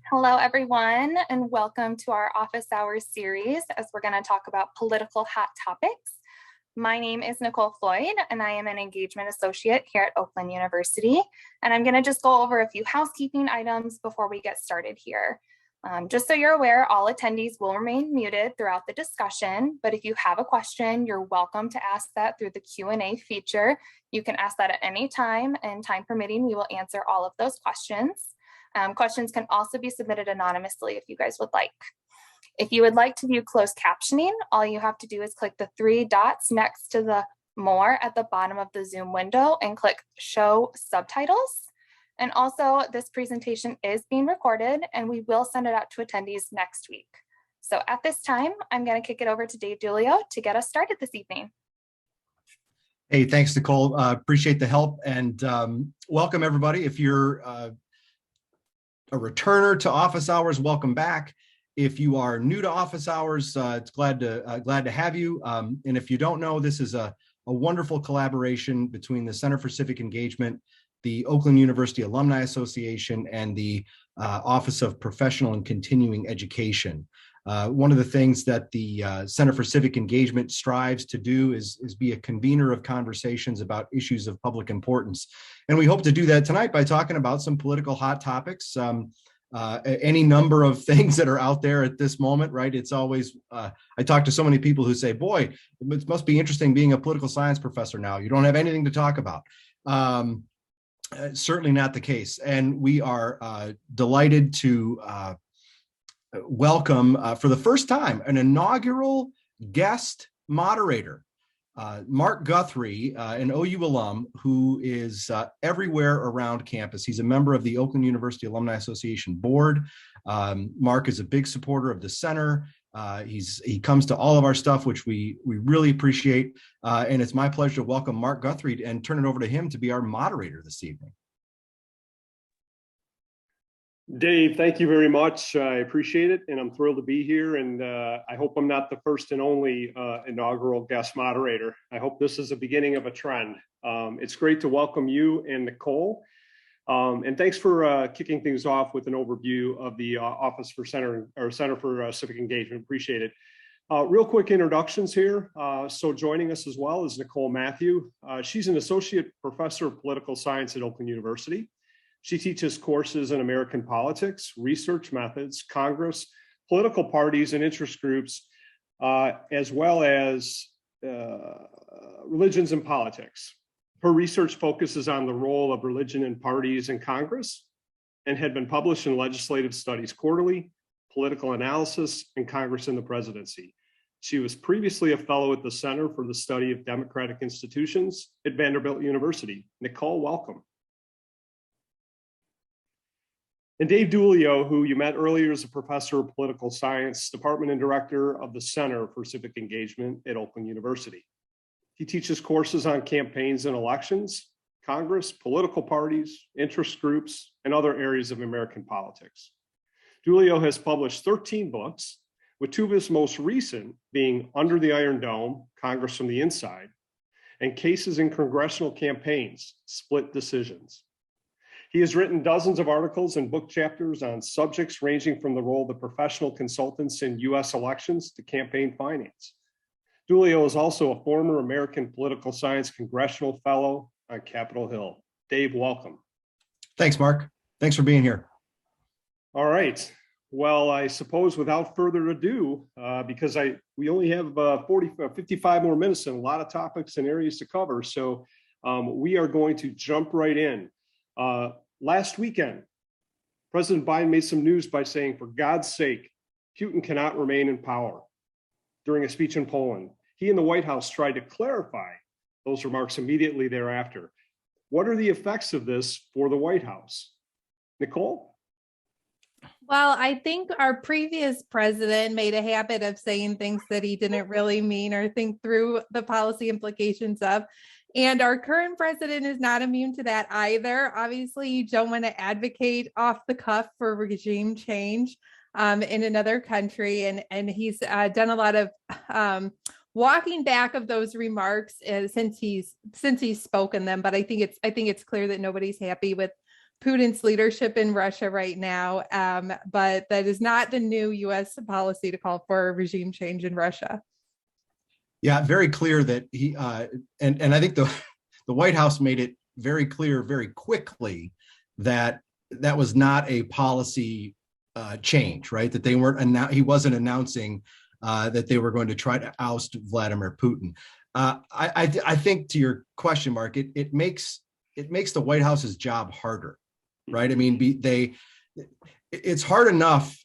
Hello, everyone, and welcome to our office hours series as we're going to talk about political hot topics. My name is Nicole Floyd, and I am an engagement associate here at Oakland University. And I'm going to just go over a few housekeeping items before we get started here. Just so you're aware, all attendees will remain muted throughout the discussion, but if you have a question, you're welcome to ask that through the Q&A feature. You can ask that at any time, and time permitting, we will answer all of those questions. Questions can also be submitted anonymously if you guys would like. If you would like to view closed captioning, all you have to do is click the three dots next to the more at the bottom of the Zoom window and click Show Subtitles. And also, this presentation is being recorded and we will send it out to attendees next week. So at this time, I'm going to kick it over to Dave Dulio to get us started this evening. Hey, thanks, Nicole. Appreciate the help and welcome everybody. If you're a returner to office hours, welcome back. If you are new to office hours, it's glad to have you. And if you don't know, this is a wonderful collaboration between the Center for Civic Engagement, the Oakland University Alumni Association, and the Office of Professional and Continuing Education. One of the things that the Center for Civic Engagement strives to do is be a convener of conversations about issues of public importance. And we hope to do that tonight by talking about some political hot topics, any number of things that are out there at this moment, right? It's always, I talk to so many people who say, boy, it must be interesting being a political science professor now. You don't have anything to talk about. Certainly not the case. And we are delighted to welcome for the first time an inaugural guest moderator, Mark Guthrie, an OU alum who is everywhere around campus. He's a member of the Oakland University Alumni Association board. Mark is a big supporter of the center. He comes to all of our stuff, which we really appreciate. And it's my pleasure to welcome Mark Guthrie and turn it over to him to be our moderator this evening. Dave, thank you very much. I appreciate it, and I'm thrilled to be here. And I hope I'm not the first and only inaugural guest moderator. I hope this is the beginning of a trend. It's great to welcome you and Nicole. And thanks for kicking things off with an overview of the Office for Center for Civic Engagement. Appreciate it. Real quick introductions here. So joining us as well is Nicole Matthew. She's an associate professor of political science at Oakland University. She teaches courses in American politics, research methods, Congress, political parties and interest groups, as well as religions and politics. Her research focuses on the role of religion in parties in Congress and had been published in Legislative Studies Quarterly, Political Analysis, and Congress and the Presidency. She was previously a fellow at the Center for the Study of Democratic Institutions at Vanderbilt University. Nicole, welcome. And Dave Dulio, who you met earlier, is a professor of political science, department and director of the Center for Civic Engagement at Oakland University. He teaches courses on campaigns and elections, Congress, political parties, interest groups, and other areas of American politics. Dulio has published 13 books, with two of his most recent being Under the Iron Dome, Congress from the Inside, and Cases in Congressional Campaigns, Split Decisions. He has written dozens of articles and book chapters on subjects ranging from the role of professional consultants in U.S. elections to campaign finance. Dulio is also a former American Political Science Congressional Fellow on Capitol Hill. Dave, welcome. Thanks, Mark. Thanks for being here. All right. Well, I suppose without further ado, because we only have 55 more minutes and a lot of topics and areas to cover, so we are going to jump right in. Last weekend, President Biden made some news by saying, for God's sake, Putin cannot remain in power. During a speech in Poland, he and the White House tried to clarify those remarks immediately thereafter. What are the effects of this for the White House? Nicole? Well, I think our previous president made a habit of saying things that he didn't really mean or think through the policy implications of. And our current president is not immune to that either. Obviously, you don't want to advocate off the cuff for regime change in another country. And he's done a lot of walking back of those remarks since he's spoken them. But I think it's clear that nobody's happy with Putin's leadership in Russia right now. But that is not the new U.S. policy to call for regime change in Russia. Yeah, very clear that he and I think the White House made it very clear very quickly that that was not a policy change, right? That they weren't he wasn't announcing that they were going to try to oust Vladimir Putin. I think, to your question, Mark, it makes the White House's job harder, right? I mean, it's hard enough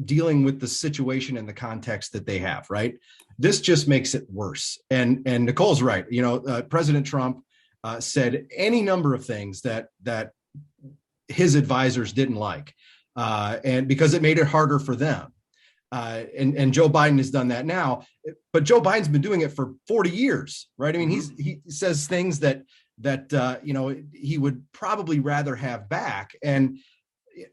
dealing with the situation and the context that they have, right? This just makes it worse. And Nicole's right. You know, President Trump said any number of things that his advisors didn't like, and because it made it harder for them. And Joe Biden has done that now, but Joe Biden's been doing it for 40 years, right? I mean, he says things that you know, he would probably rather have back. And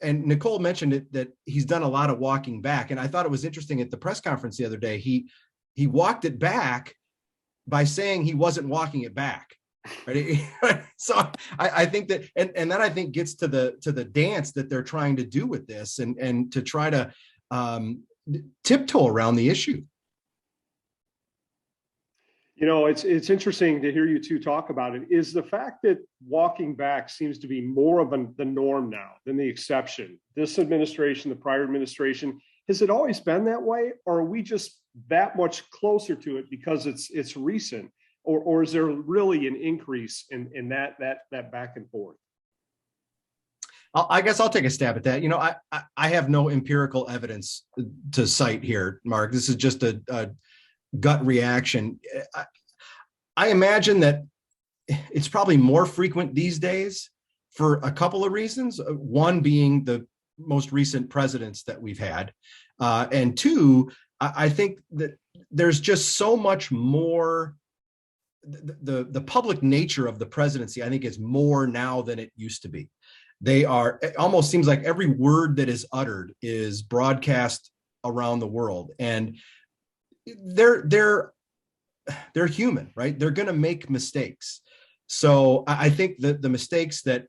Nicole mentioned it, that he's done a lot of walking back. And I thought it was interesting at the press conference the other day, he walked it back by saying he wasn't walking it back. Right. So I think that, and that I think gets to the dance that they're trying to do with this, and to try to tiptoe around the issue. You know, it's interesting to hear you two talk about it. Is the fact that walking back seems to be more of the norm now than the exception? This administration, the prior administration, has it always been that way, or are we just that much closer to it because it's recent, or is there really an increase in that back and forth? I guess I'll take a stab at that. You know, I have no empirical evidence to cite here, Mark. This is just a gut reaction. I imagine that it's probably more frequent these days for a couple of reasons. One being the most recent presidents that we've had, and two, I think that there's just so much more. The public nature of the presidency, I think, is more now than it used to be. It almost seems like every word that is uttered is broadcast around the world, and they're human, right? They're going to make mistakes. So I think that the mistakes that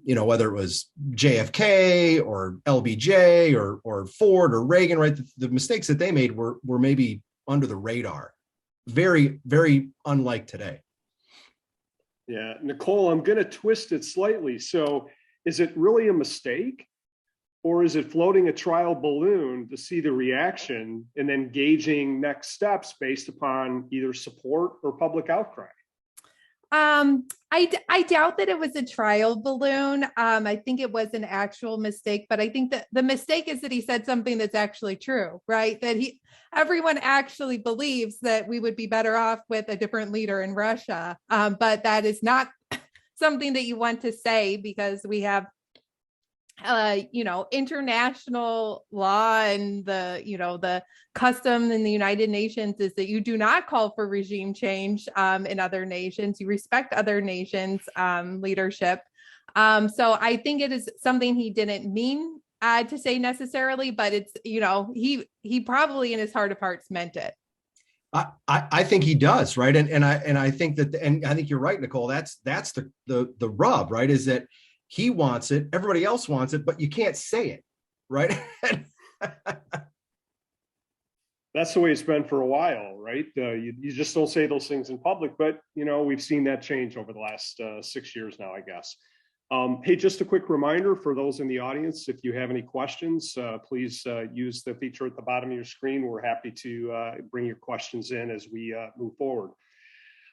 you know, whether it was JFK or LBJ or Ford or Reagan, right? The mistakes that they made were maybe under the radar. Very, very unlike today. Yeah, Nicole, I'm going to twist it slightly. So is it really a mistake, or is it floating a trial balloon to see the reaction and then gauging next steps based upon either support or public outcry? I doubt that it was a trial balloon. I think it was an actual mistake, but I think that the mistake is that he said something that's actually true, right? That everyone actually believes that we would be better off with a different leader in Russia. But that is not something that you want to say, because we have you know, international law, and the custom in the United Nations is that you do not call for regime change in other nations. You respect other nations' leadership. So I think it is something he didn't mean to say necessarily, but it's, you know, he probably in his heart of hearts meant it. I think he does, right? And I think that, and I think you're right, Nicole. That's the rub, right? Is that he wants it, everybody else wants it, but you can't say it, right? That's the way it's been for a while, right? You just don't say those things in public, but you know, we've seen that change over the last 6 years now, I guess. Hey, just a quick reminder for those in the audience, if you have any questions, please use the feature at the bottom of your screen. We're happy to bring your questions in as we move forward.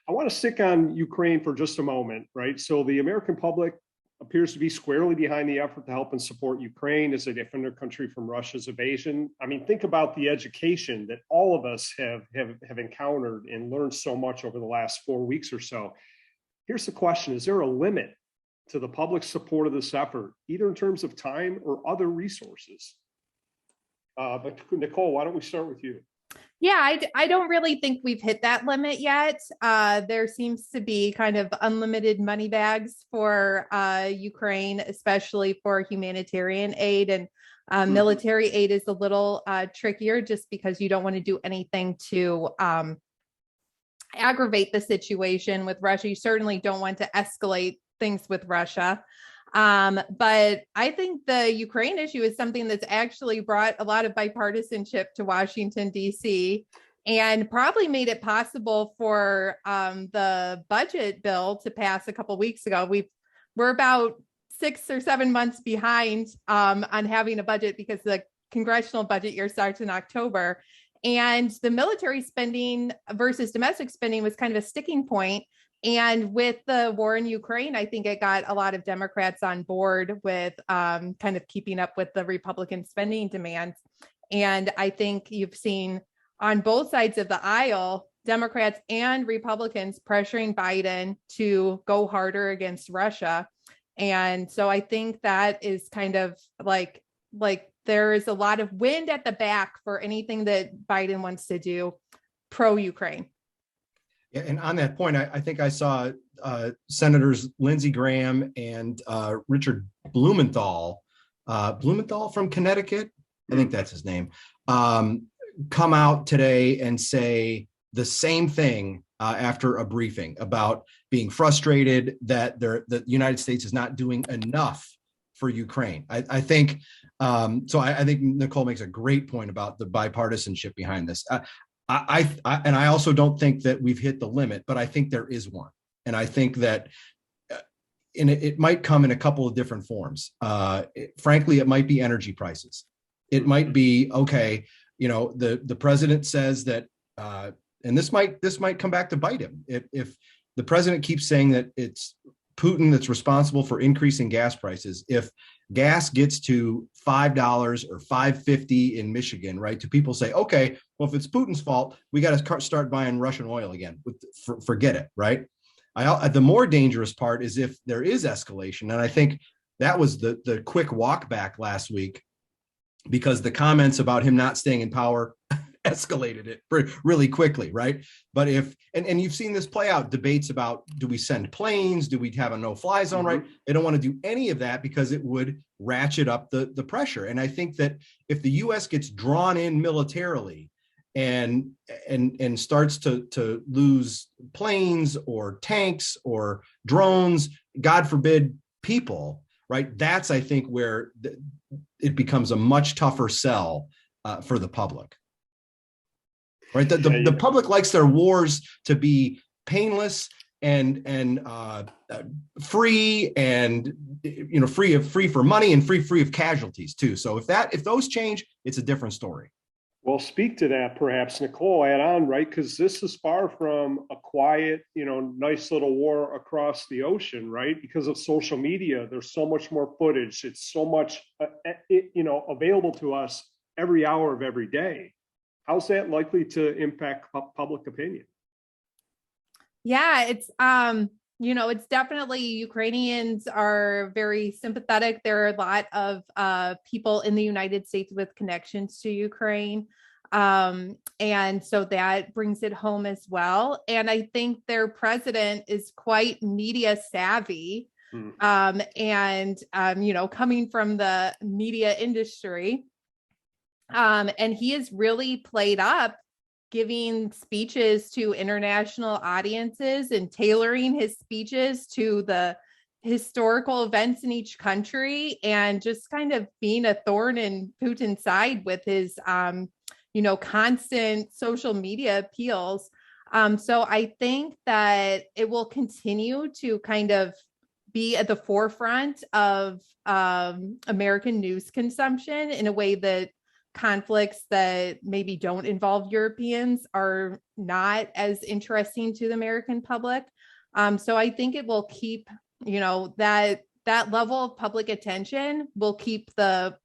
I want to stick on Ukraine for just a moment, right? So the American public appears to be squarely behind the effort to help and support Ukraine as they defend their country from Russia's invasion. I mean, think about the education that all of us have encountered and learned so much over the last 4 weeks or so. Here's the question: is there a limit to the public support of this effort, either in terms of time or other resources? But Nicole, why don't we start with you? Yeah, I don't really think we've hit that limit yet. There seems to be kind of unlimited money bags for Ukraine, especially for humanitarian aid, and military aid is a little trickier, just because you don't want to do anything to aggravate the situation with Russia. You certainly don't want to escalate things with Russia. But I think the Ukraine issue is something that's actually brought a lot of bipartisanship to Washington, D.C., and probably made it possible for the budget bill to pass a couple weeks ago. We're about 6 or 7 months behind on having a budget because the congressional budget year starts in October. And the military spending versus domestic spending was kind of a sticking point. And with the war in Ukraine, I think it got a lot of Democrats on board with kind of keeping up with the Republican spending demands. And I think you've seen on both sides of the aisle, Democrats and Republicans pressuring Biden to go harder against Russia. And so I think that is kind of like there is a lot of wind at the back for anything that Biden wants to do pro-Ukraine. Yeah, and on that point, I think I saw Senators Lindsey Graham and Richard Blumenthal from Connecticut, I think that's his name, come out today and say the same thing after a briefing about being frustrated that the United States is not doing enough for Ukraine. I think so. I think Nicole makes a great point about the bipartisanship behind this. I also don't think that we've hit the limit, but I think there is one, and I think that it might come in a couple of different forms. Frankly, it might be energy prices. It might be okay. The president says that, and this might come back to bite him if the president keeps saying that it's Putin that's responsible for increasing gas prices. If gas gets to $5 or $5.50 in Michigan, right? Do people say, okay, well, if it's Putin's fault, we got to start buying Russian oil again? Forget it, right? The more dangerous part is if there is escalation, and I think that was the quick walk back last week, because the comments about him not staying in power escalated it really quickly, right? But and you've seen this play out, debates about, do we send planes? Do we have a no-fly zone, right? They don't want to do any of that because it would ratchet up the pressure. And I think that if the U.S. gets drawn in militarily and starts to lose planes or tanks or drones, God forbid, people, right? That's, I think, where it becomes a much tougher sell for the public. Right, the public likes their wars to be painless and free, and free for money and free of casualties too. So if those change, it's a different story. Well, speak to that, perhaps, Nicole. Add on, right? Because this is far from a quiet, nice little war across the ocean, right? Because of social media, there's so much more footage. It's so much, available to us every hour of every day. How's that likely to impact public opinion? Yeah, it's it's definitely, Ukrainians are very sympathetic. There are a lot of people in the United States with connections to Ukraine. And so that brings it home as well. And I think their president is quite media savvy. Coming from the media industry. And he has really played up giving speeches to international audiences and tailoring his speeches to the historical events in each country, and just kind of being a thorn in Putin's side with his, constant social media appeals. So I think that it will continue to kind of be at the forefront of American news consumption in a way that conflicts that maybe don't involve Europeans are not as interesting to the American public. So I think it will keep, that level of public attention will keep the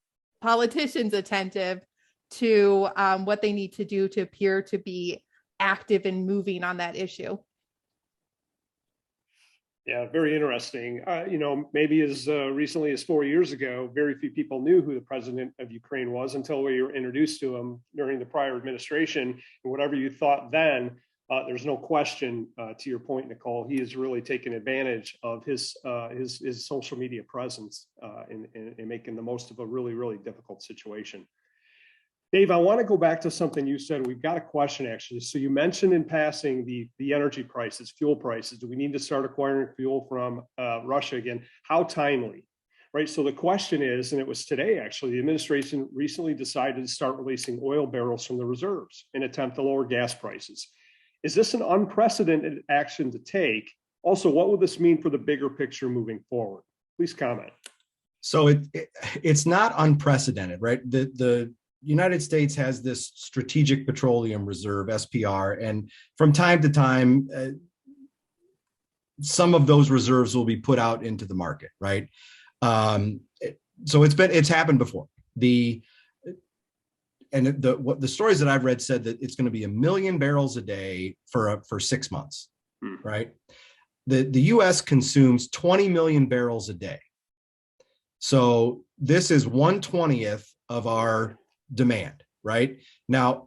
politicians attentive to what they need to do to appear to be active and moving on that issue. Yeah, very interesting. Maybe as recently as 4 years ago, very few people knew who the president of Ukraine was until we were introduced to him during the prior administration. And whatever you thought then, there's no question, to your point, Nicole, he has really taken advantage of his social media presence in making the most of a really, really difficult situation. Dave, I want to go back to something you said. We've got a question, actually. So you mentioned in passing the energy prices, fuel prices. Do we need to start acquiring fuel from Russia again? How timely? right? So the question is, and it was today actually, the administration recently decided to start releasing oil barrels from the reserves in an attempt to lower gas prices. Is this an unprecedented action to take? Also, what will this mean for the bigger picture moving forward? Please comment. So it's not unprecedented, right? The United States has this Strategic Petroleum Reserve, SPR, and from time to time, some of those reserves will be put out into the market, right? So it's happened before. The stories that I've read said that it's going to be 1 million barrels a day for 6 months, right? The U.S. consumes 20 million barrels a day. So this is 1/20th of our demand, right? Now,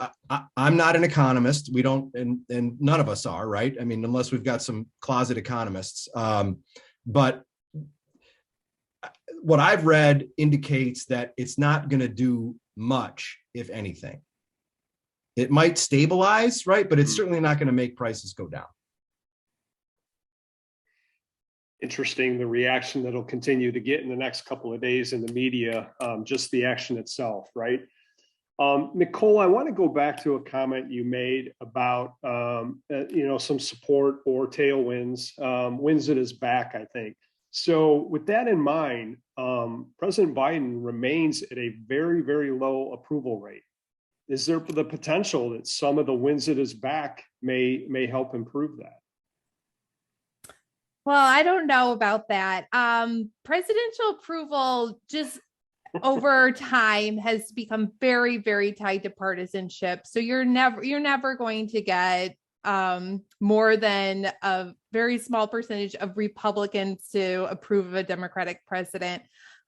I'm not an economist. We don't, and none of us are, right? I mean, unless we've got some closet economists. But what I've read indicates that it's not going to do much, if anything. It might stabilize, right? But it's certainly not going to make prices go down. Interesting, the reaction that'll continue to get in the next couple of days in the media, just the action itself, right? Nicole, I want to go back to a comment you made about, some support or tailwinds, winds at his back, I think. So with that in mind, President Biden remains at a very, very low approval rate. Is there the potential that some of the winds at his back may help improve that? Well, I don't know about that. Presidential approval just over time has become very, very tied to partisanship. So you're never going to get more than a very small percentage of Republicans to approve of a Democratic president.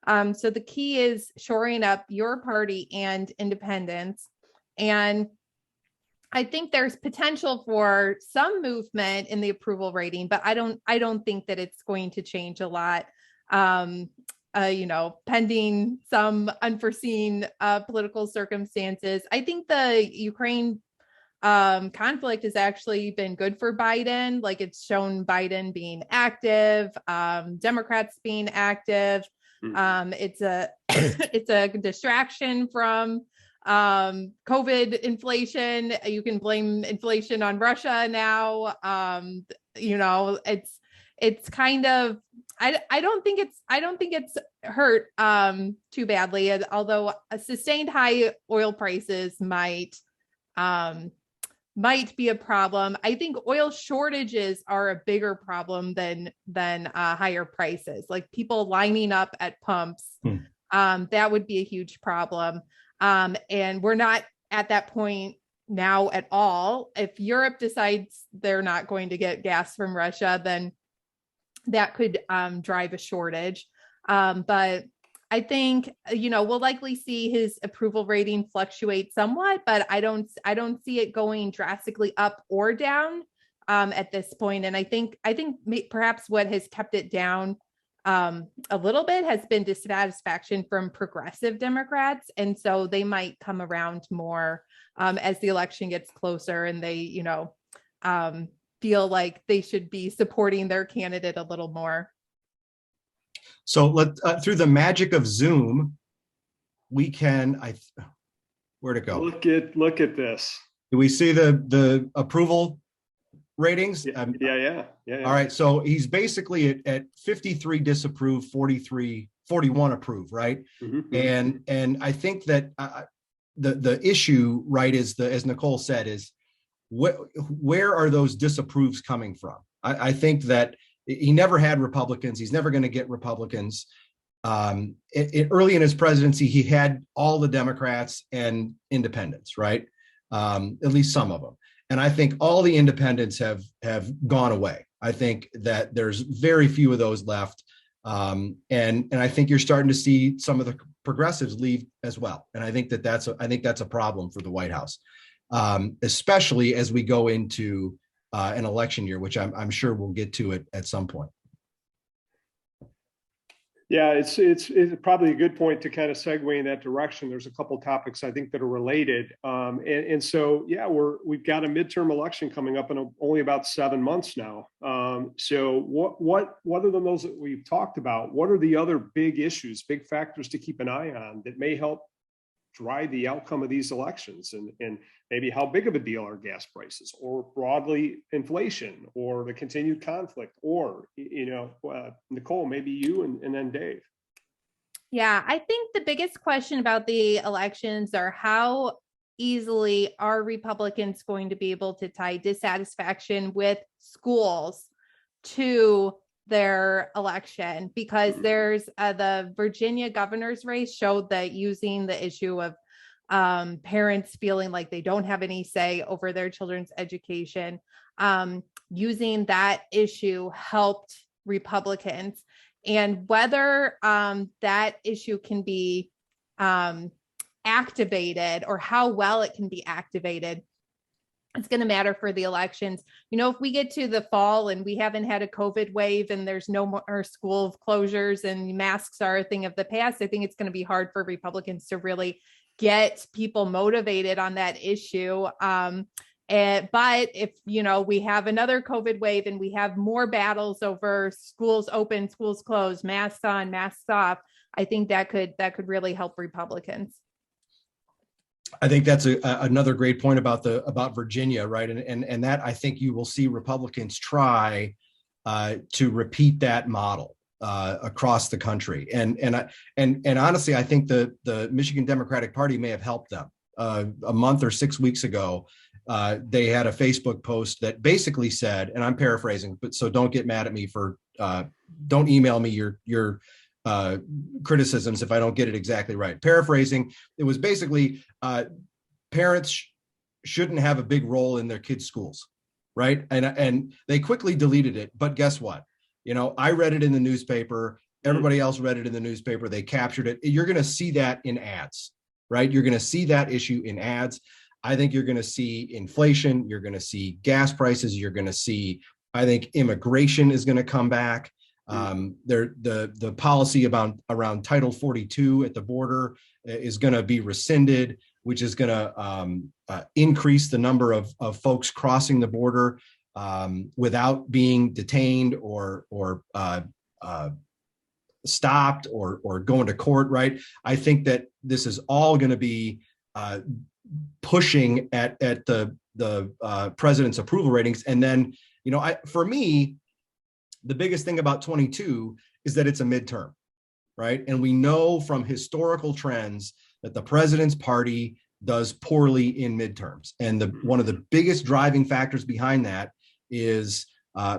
So the key is shoring up your party and independents. And I think there's potential for some movement in the approval rating, but I don't think that it's going to change a lot. Pending some unforeseen political circumstances. I think the Ukraine conflict has actually been good for Biden. Like, it's shown Biden being active, Democrats being active. It's a distraction from COVID inflation. You can blame inflation on Russia now. It's kind of, I don't think it's hurt too badly, although a sustained high oil prices might be a problem. I think oil shortages are a bigger problem than higher prices, like people lining up at pumps. That would be a huge problem. And we're not at that point now at all. If Europe decides they're not going to get gas from Russia, then that could drive a shortage. But I think, we'll likely see his approval rating fluctuate somewhat, but I don't see it going drastically up or down at this point. And I think perhaps what has kept it down a little bit has been dissatisfaction from progressive Democrats. And so they might come around more as the election gets closer and they, feel like they should be supporting their candidate a little more. So through the magic of Zoom, we can, where'd it go? Look at this. Do we see the approval ratings? Yeah. All right. So he's basically at 53 disapprove, 41 approve, right? Mm-hmm. And I think that the issue, right, is as Nicole said, is where are those disapproves coming from? I think that he never had Republicans. He's never going to get Republicans. Early in his presidency, he had all the Democrats and independents, right? At least some of them. And I think all the independents have gone away. I think that there's very few of those left. And I think you're starting to see some of the progressives leave as well. And I think that's a problem for the White House, especially as we go into an election year, which I'm sure we'll get to it at some point. Yeah, it's probably a good point to kind of segue in that direction. There's a couple of topics I think that are related. So, yeah, we've got a midterm election coming up in only about 7 months now. So what other than those that we've talked about, what are the other big issues, big factors to keep an eye on that may help drive the outcome of these elections, and maybe how big of a deal are gas prices, or broadly inflation, or the continued conflict, or, Nicole, maybe you and then Dave. Yeah, I think the biggest question about the elections are how easily are Republicans going to be able to tie dissatisfaction with schools to their election, because there's the Virginia governor's race showed that using the issue of parents feeling like they don't have any say over their children's education, using that issue helped Republicans. And whether that issue can be activated, or how well it can be activated, it's going to matter for the elections. If we get to the fall and we haven't had a COVID wave and there's no more school closures and masks are a thing of the past, I think it's going to be hard for Republicans to really get people motivated on that issue. But if, we have another COVID wave and we have more battles over schools open, schools closed, masks on, masks off, I think that could really help Republicans. I think that's another great point about Virginia, right? And that, I think you will see Republicans try to repeat that model across the country. And honestly, I think the Michigan Democratic Party may have helped them. A month or 6 weeks ago, they had a Facebook post that basically said, and I'm paraphrasing, but so don't get mad at me for, don't email me your criticisms if I don't get it exactly right. Paraphrasing, it was basically parents shouldn't have a big role in their kids' schools, right? And they quickly deleted it. But guess what? I read it in the newspaper. Everybody else read it in the newspaper. They captured it. You're going to see that in ads, right? You're going to see that issue in ads. I think you're going to see inflation. You're going to see gas prices. You're going to see, I think, immigration is going to come back. The policy around Title 42 at the border is going to be rescinded, which is going to increase the number of folks crossing the border without being detained or stopped or going to court, right? I think that this is all going to be pushing at the president's approval ratings. And then, for me, the biggest thing about 22 is that it's a midterm, right? And we know from historical trends that the president's party does poorly in midterms. And one of the biggest driving factors behind that is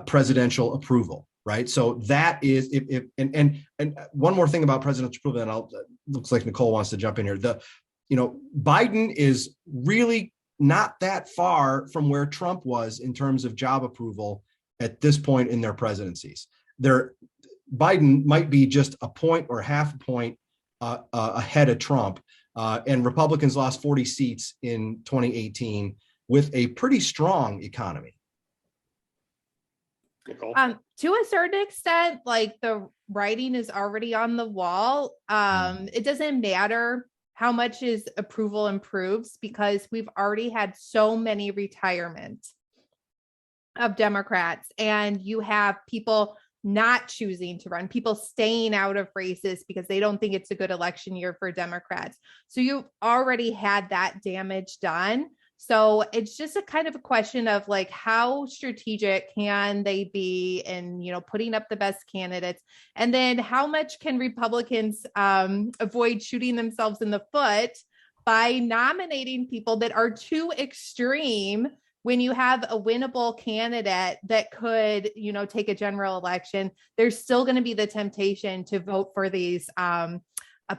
presidential approval, right? So that is, and one more thing about presidential approval, and looks like Nicole wants to jump in here. Biden is really not that far from where Trump was in terms of job approval at this point in their presidencies. Biden might be just a point or half a point ahead of Trump, and Republicans lost 40 seats in 2018 with a pretty strong economy. Nicole? To a certain extent, like the writing is already on the wall. It doesn't matter how much his approval improves, because we've already had so many retirements of Democrats, and you have people not choosing to run, people staying out of races because they don't think it's a good election year for Democrats. So you've already had that damage done. So it's just a kind of a question of like, how strategic can they be in, putting up the best candidates? And then how much can Republicans avoid shooting themselves in the foot by nominating people that are too extreme when you have a winnable candidate that could, take a general election? There's still going to be the temptation to vote for these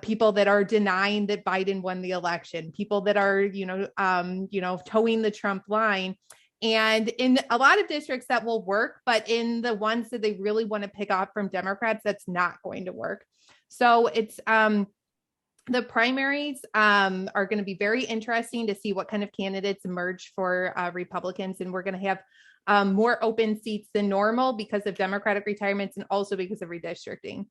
people that are denying that Biden won the election, people that are, towing the Trump line. And in a lot of districts that will work, but in the ones that they really want to pick off from Democrats, that's not going to work. So it's the primaries are going to be very interesting to see what kind of candidates emerge for Republicans. And we're going to have more open seats than normal because of Democratic retirements and also because of redistricting.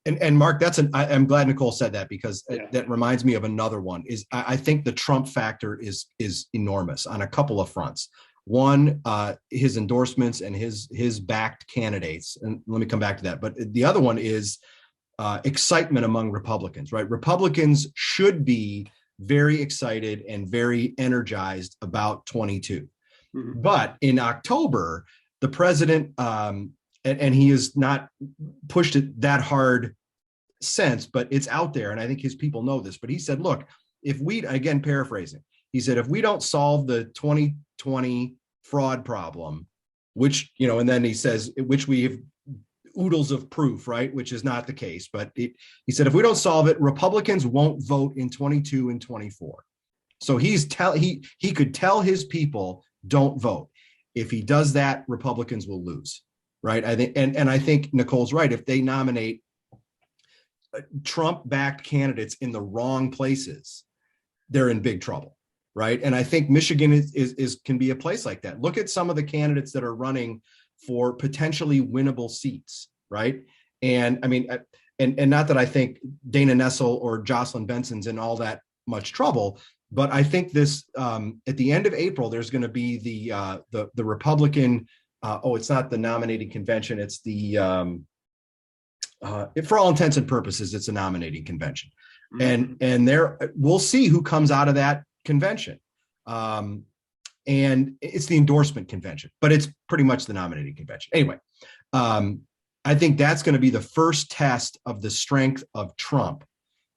And Mark, I'm glad Nicole said that, because that reminds me of another one. I think the Trump factor is enormous on a couple of fronts. One, his endorsements and his backed candidates. And let me come back to that. But the other one is excitement among Republicans, right? Republicans should be very excited and very energized about 22. Mm-hmm. But in October, the president, and he has not pushed it that hard since, but it's out there. And I think his people know this, but he said, look, if we, again, paraphrasing, he said, if we don't solve the 2020 fraud problem, which, and then he says, which we have oodles of proof, right? Which is not the case, but he said, if we don't solve it, Republicans won't vote in 22 and 24. So he could tell his people, don't vote. If he does that, Republicans will lose, right? I think, and I think Nicole's right. If they nominate Trump-backed candidates in the wrong places, they're in big trouble, right? And I think Michigan is can be a place like that. Look at some of the candidates that are running for potentially winnable seats, right? And I mean, and not that I think Dana Nessel or Jocelyn Benson's in all that much trouble, but I think this at the end of April, there's going to be the Republican. It's not the nominating convention. It's the for all intents and purposes, it's a nominating convention, mm-hmm. and there we'll see who comes out of that convention. And it's the endorsement convention, but it's pretty much the nominating convention. Anyway, I think that's going to be the first test of the strength of Trump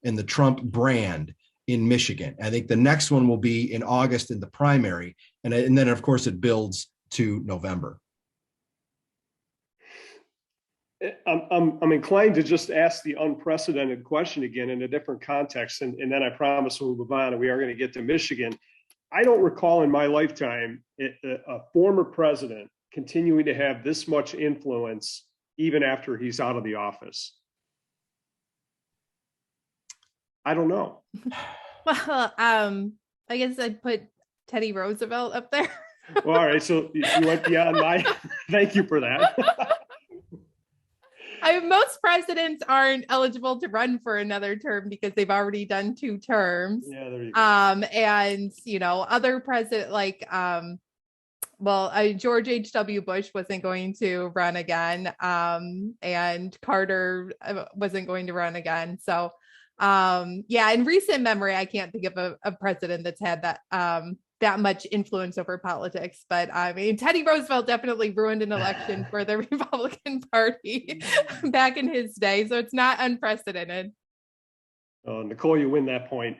and the Trump brand in Michigan. I think the next one will be in August in the primary. And then, of course, it builds to November. I'm inclined to just ask the unprecedented question again in a different context. And then I promise we'll move on and we are going to get to Michigan. I don't recall in my lifetime a former president continuing to have this much influence even after he's out of the office. I don't know. Well, I guess I'd put Teddy Roosevelt up there. Well, all right. So you went beyond my, thank you for that. Most presidents aren't eligible to run for another term because they've already done 2 terms. Yeah, there you go. And other president like George H.W. Bush wasn't going to run again, and Carter wasn't going to run again. So, in recent memory, I can't think of a president that's had that much influence over politics. But I mean, Teddy Roosevelt definitely ruined an election for the Republican Party back in his day. So it's not unprecedented. Nicole, you win that point.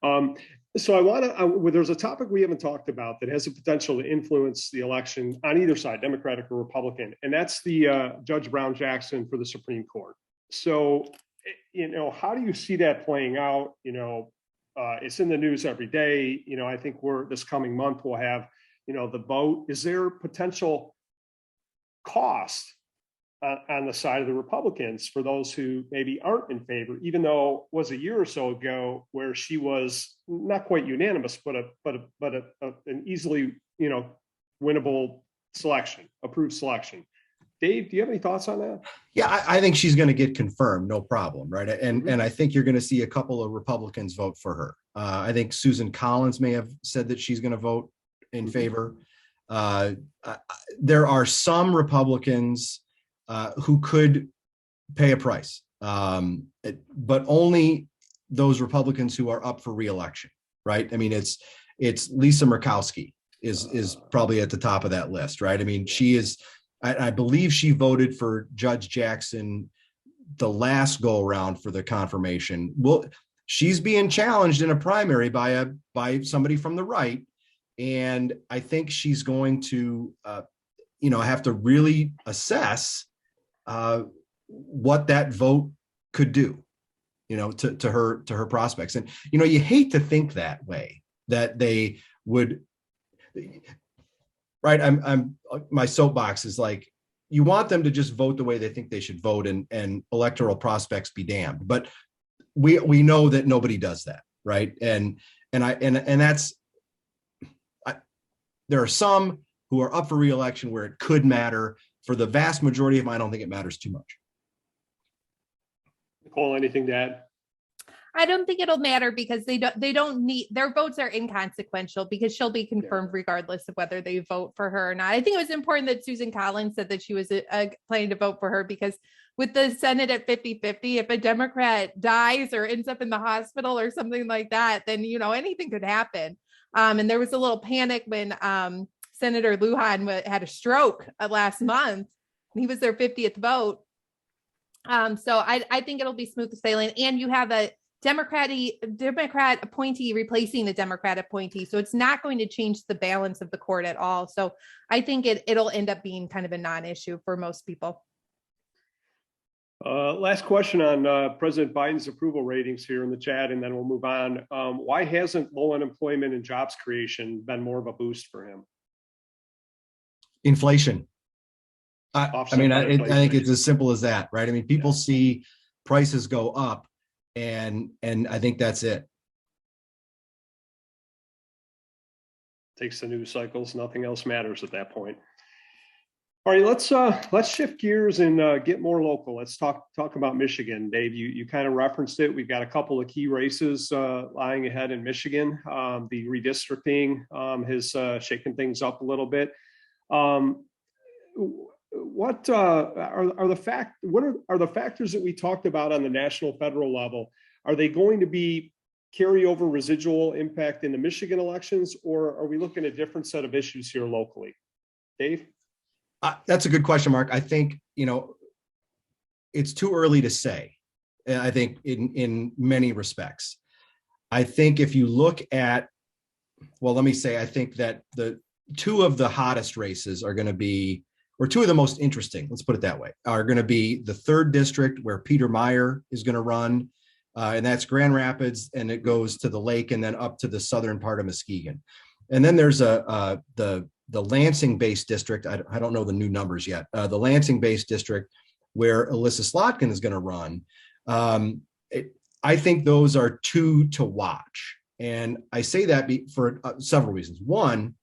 So I want to, there's a topic we haven't talked about that has the potential to influence the election on either side, Democratic or Republican, and that's the Judge Brown Jackson for the Supreme Court. So, how do you see that playing out? It's in the news every day. I think this coming month we'll have, the vote. Is there potential cost on the side of the Republicans for those who maybe aren't in favor, even though it was a year or so ago where she was not quite unanimous, but an easily, winnable selection, approved selection. Dave, do you have any thoughts on that? Yeah, I think she's going to get confirmed, no problem, right? And I think you're going to see a couple of Republicans vote for her. I think Susan Collins may have said that she's going to vote in favor. There are some Republicans who could pay a price, but only those Republicans who are up for re-election, right? I mean, it's Lisa Murkowski is probably at the top of that list, right? I mean, she is. I believe she voted for Judge Jackson the last go around for the confirmation. Well, she's being challenged in a primary by somebody from the right, and I think she's going to, have to really assess what that vote could do, to her prospects. And you hate to think that way, that they would. Right. I'm my soapbox is like, you want them to just vote the way they think they should vote and electoral prospects be damned. But we know that nobody does that. Right. And that's, there are some who are up for re-election where it could matter. For the vast majority of them, I don't think it matters too much. Nicole, anything to add? I don't think it'll matter because they don't need, their votes are inconsequential because she'll be confirmed regardless of whether they vote for her or not. I think it was important that Susan Collins said that she was planning to vote for her, because with the Senate at 50-50, if a Democrat dies or ends up in the hospital or something like that, then, anything could happen. And there was a little panic when Senator Lujan had a stroke last month. He was their 50th vote. So I think it'll be smooth sailing. And you have a Democrat appointee replacing the Democrat appointee. So it's not going to change the balance of the court at all. So I think it'll end up being kind of a non-issue for most people. Last question on President Biden's approval ratings here in the chat, and then we'll move on. Why hasn't low unemployment and jobs creation been more of a boost for him? Inflation. I think it's as simple as that, right? I mean, people see prices go up, and I think that's it. Takes the news cycles. Nothing else matters at that point. All right, let's shift gears and get more local. Let's talk about Michigan. Dave, you kind of referenced it. We've got a couple of key races lying ahead in Michigan. The redistricting has shaken things up a little bit. What are the factors that we talked about on the national federal level? Are they going to be carryover residual impact in the Michigan elections, or are we looking at a different set of issues here locally? Dave? That's a good question, Mark. I think, it's too early to say. I think in many respects. I think if you look at, I think that the two of the hottest races are going to be, or two of the most interesting, let's put it that way, are going to be the 3rd district where Peter Meyer is going to run, and that's Grand Rapids, and it goes to the lake and then up to the southern part of Muskegon. And then there's the Lansing-based district. I don't know the new numbers yet. The Lansing-based district where Alyssa Slotkin is going to run. I think those are two to watch. And I say that for several reasons. One,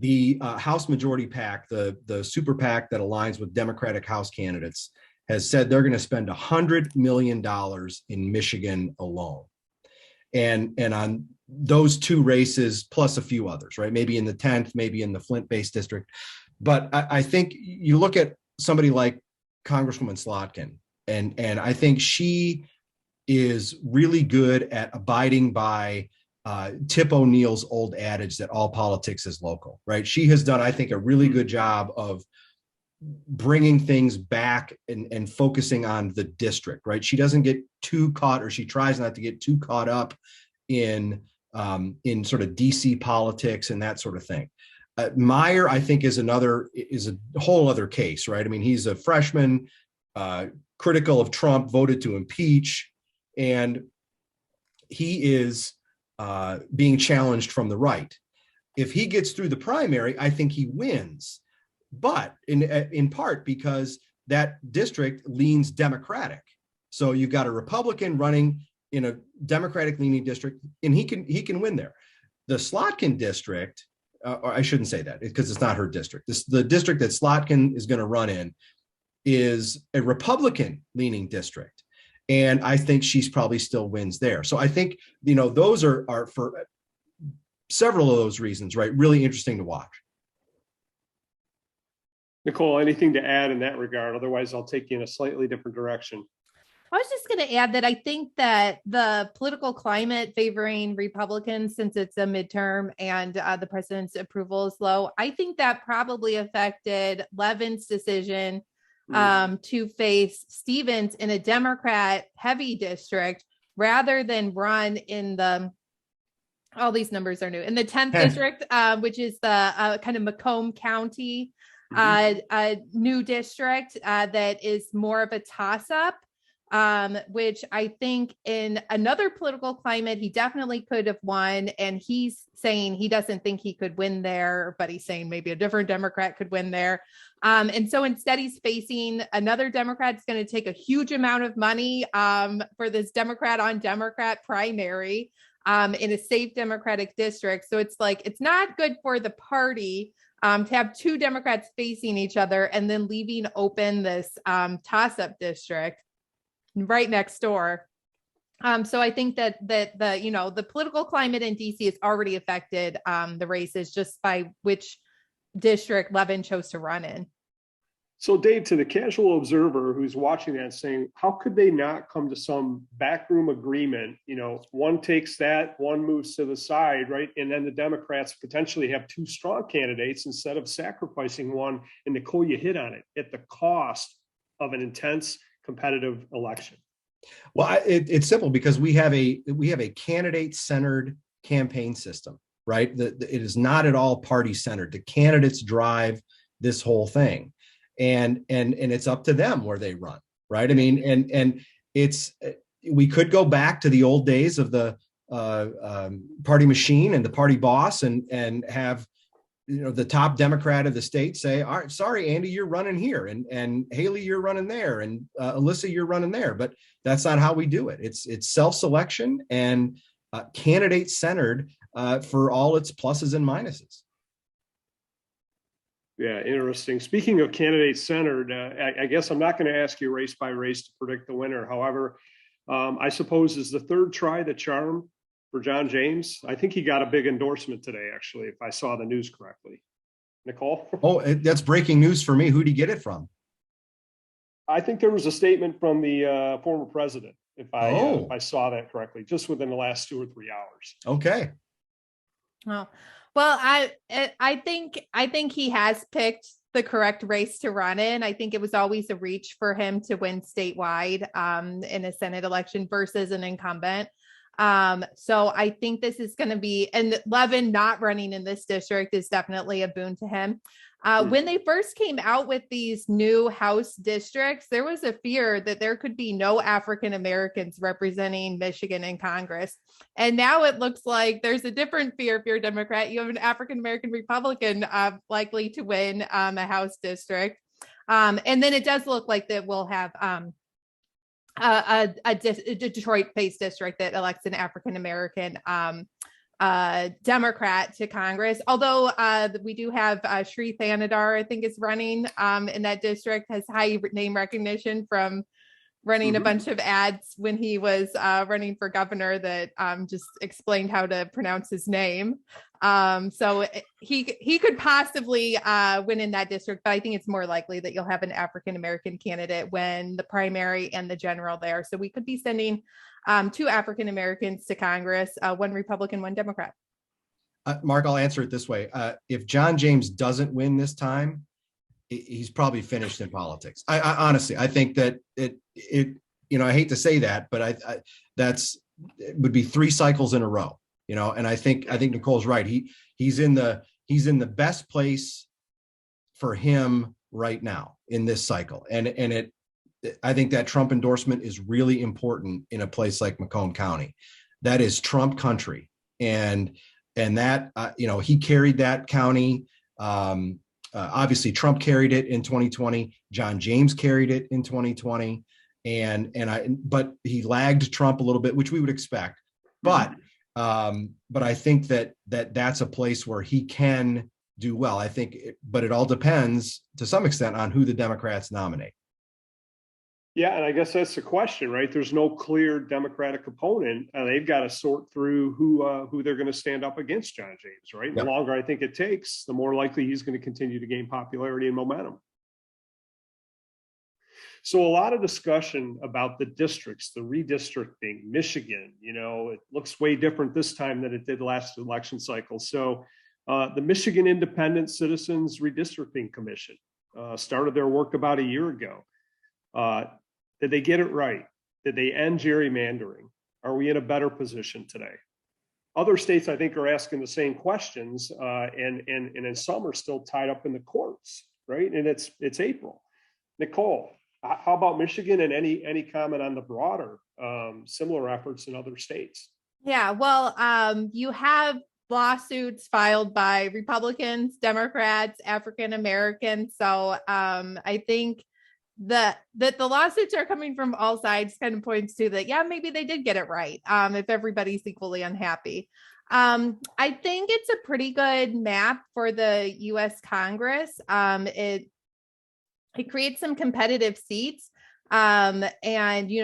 the House Majority PAC, the super PAC that aligns with Democratic House candidates, has said they're going to spend $100 million in Michigan alone. And on those two races, plus a few others, right? Maybe in the 10th, maybe in the Flint-based district. But I think you look at somebody like Congresswoman Slotkin, and I think she is really good at abiding by Tip O'Neill's old adage that all politics is local, right? She has done, I think, a really good job of bringing things back and focusing on the district, right? She doesn't get too caught, or she tries not to get too caught up in sort of DC politics and that sort of thing. Meyer, I think, is a whole other case, right? I mean, he's a freshman, critical of Trump, voted to impeach, and he is being challenged from the right. If he gets through the primary, I think he wins, but in part because that district leans Democratic. So you've got a Republican running in a Democratic leaning district, and he can win there. The Slotkin district, or I shouldn't say that because it's not her district. The district that Slotkin is going to run in is a Republican leaning district. And I think she's probably still wins there. So I think, those are for several of those reasons, right? Really interesting to watch. Nicole, anything to add in that regard? Otherwise, I'll take you in a slightly different direction. I was just going to add that I think that the political climate favoring Republicans, since it's a midterm and the president's approval is low, I think that probably affected Levin's decision to face Stevens in a Democrat heavy district rather than run in all these numbers are new, in the 10th district, which is the kind of Macomb County new district that is more of a toss-up. Which I think in another political climate, he definitely could have won. And he's saying he doesn't think he could win there, but he's saying maybe a different Democrat could win there. And so instead he's facing another Democrat that's going to take a huge amount of money for this Democrat on Democrat primary in a safe Democratic district. So it's like, it's not good for the party to have two Democrats facing each other and then leaving open this toss-up district right next door. So I think that the political climate in DC has already affected the races just by which district Levin chose to run in. So Dave, to the casual observer who's watching that saying, how could they not come to some backroom agreement? One takes that, one moves to the side, right? And then the Democrats potentially have two strong candidates instead of sacrificing one. And Nicole, you hit on it, at the cost of an intense competitive election. Well, it's simple because we have a candidate-centered campaign system, right? It is not at all party-centered. The candidates drive this whole thing. And it's up to them where they run, right? I mean, and we could go back to the old days of the party machine and the party boss, and have the top Democrat of the state say, "All right, sorry, Andy, you're running here, and Haley, you're running there, and Alyssa, you're running there." But that's not how we do it. It's self-selection and candidate centered for all its pluses and minuses. Yeah, interesting. Speaking of candidate centered, I guess I'm not going to ask you race by race to predict the winner. However, I suppose is the third try the charm for John James. I think he got a big endorsement today, actually, if I saw the news correctly. Nicole? Oh, that's breaking news for me. Who'd he get it from? I think there was a statement from the former president, if I saw that correctly, just within the last 2 or 3 hours. Okay. Oh. Well, I think he has picked the correct race to run in. I think it was always a reach for him to win statewide in a Senate election versus an incumbent. So I think this is going to be, and Levin not running in this district is definitely a boon to him. When they first came out with these new House districts, there was a fear that there could be no African Americans representing Michigan in Congress. And now it looks like there's a different fear if you're a Democrat. You have an African American Republican likely to win a House district. And then it does look like that we'll have a Detroit-based district that elects an African American Democrat to Congress. Although we do have Sri Thanadar, I think, is running in that district, has high name recognition from running a bunch of ads when he was running for governor that just explained how to pronounce his name. So he could possibly win in that district, but I think it's more likely that you'll have an African American candidate win the primary and the general there. So we could be sending 2 African Americans to Congress, 1 Republican, 1 Democrat. Mark, I'll answer it this way. If John James doesn't win this time, he's probably finished in politics. I honestly, I think that it I hate to say that, but it would be 3 cycles in a row, and I think Nicole's right. He's in the best place for him right now in this cycle. And I think that Trump endorsement is really important in a place like Macomb County. That is Trump country. And that, he carried that county. Obviously Trump carried it in 2020. John James carried it in 2020. But he lagged Trump a little bit, which we would expect. But I think that's a place where he can do well. I think, but it all depends to some extent on who the Democrats nominate. Yeah, and I guess that's the question, right? There's no clear Democratic opponent. They've got to sort through who they're going to stand up against John James, right? Yep. The longer I think it takes, the more likely he's going to continue to gain popularity and momentum. So a lot of discussion about the districts, the redistricting, Michigan, it looks way different this time than it did last election cycle. So the Michigan Independent Citizens Redistricting Commission started their work about a year ago. Did they get it right? Did they end gerrymandering? Are we in a better position today? Other states, I think, are asking the same questions, and some are still tied up in the courts, right? And it's April. Nicole, how about Michigan, and any comment on the broader similar efforts in other states? Yeah, well, you have lawsuits filed by Republicans, Democrats, African Americans. So I think that the lawsuits are coming from all sides kind of points to that. Yeah, maybe they did get it right. If everybody's equally unhappy. I think it's a pretty good map for the U.S. Congress. It creates some competitive seats. and,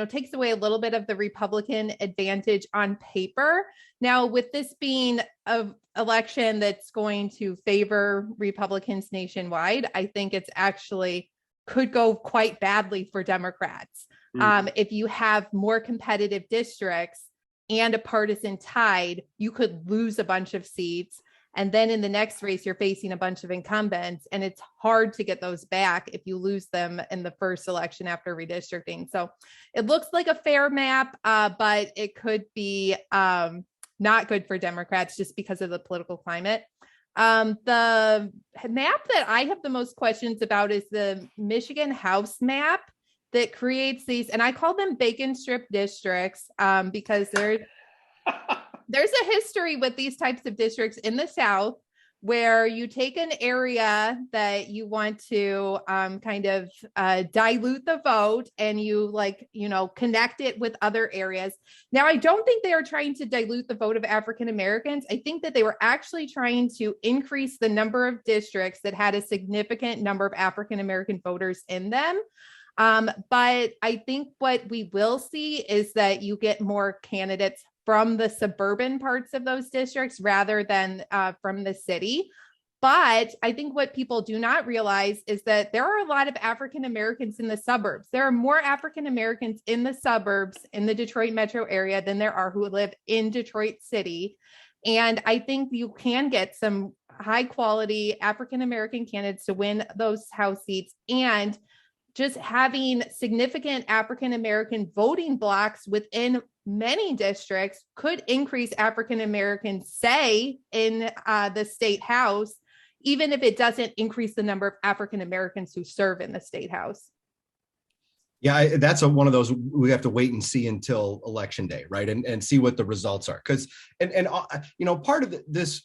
takes away a little bit of the Republican advantage on paper. Now, with this being an election that's going to favor Republicans nationwide, I think it's actually could go quite badly for Democrats. If you have more competitive districts and a partisan tide, you could lose a bunch of seats. And then in the next race, you're facing a bunch of incumbents, and it's hard to get those back if you lose them in the first election after redistricting. So it looks like a fair map, but it could be not good for Democrats just because of the political climate. The map that I have the most questions about is the Michigan House map that creates these, and I call them bacon strip districts because there's a history with these types of districts in the South where you take an area that you want to dilute the vote and you connect it with other areas. Now, I don't think they are trying to dilute the vote of African Americans. I think that they were actually trying to increase the number of districts that had a significant number of African American voters in them. But I think what we will see is that you get more candidates from the suburban parts of those districts rather than from the city. But I think what people do not realize is that there are a lot of African Americans in the suburbs. There are more African Americans in the suburbs in the Detroit metro area than there are who live in Detroit City. And I think you can get some high quality African American candidates to win those House seats, and just having significant African American voting blocks within many districts could increase African American say in the state house, even if it doesn't increase the number of African Americans who serve in the state house. Yeah, that's one of those we have to wait and see until election day, right? And see what the results are. Because, part of this,